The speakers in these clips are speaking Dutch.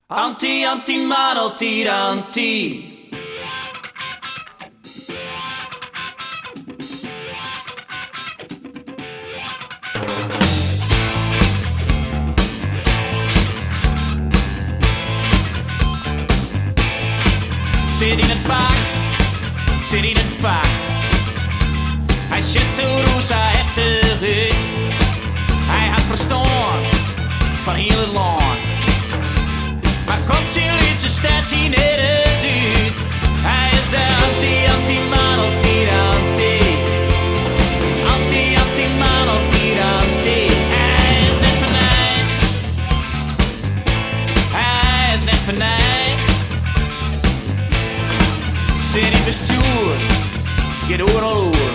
Anti, anti, Manel, tiranti. Zit in het pak, zit in het vak. Hij zit de roes, hij heeft de hut. Hij had verstaan van heel het land. Maar komt zijn liedje, staat hij net eens uit. Hij is de anti, anti, Manel, tiranti. Anti, anti, Manel, tiranti. Hij is net vandaag. Hij is net vandaag. Zit in bestuur, gaat overal over.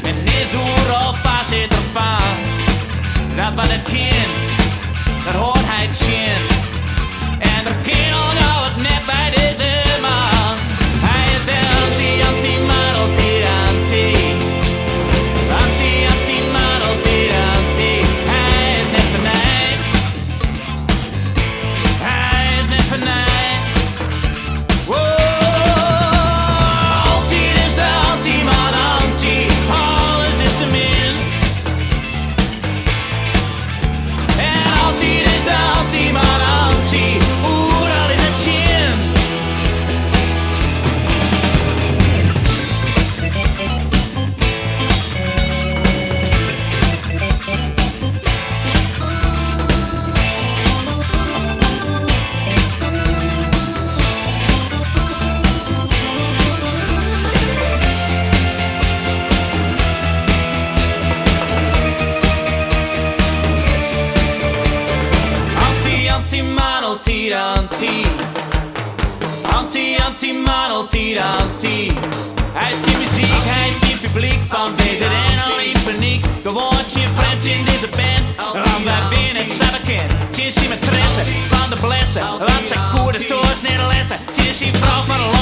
En is overal vast zit ervan. Dat wat het kind, dat hoort hij zien. En er kan al gauw het net bij deze man. Hij is de anti, anti, Manel, tiranti. Anti, anti, Manel, tiranti. Hij is net vandaag. Hij is net vandaag. Tiranti. Anti, anti, Manel, tiranti. Hij is die muziek, hij is die publiek van deze en al in paniek. Gewoon je vriend in deze band. Want wij binnen het zijn bekend. Het is hier met tressen van de blessen. Want zijn koer de toers Nederlandse. Het is hier vrouw van de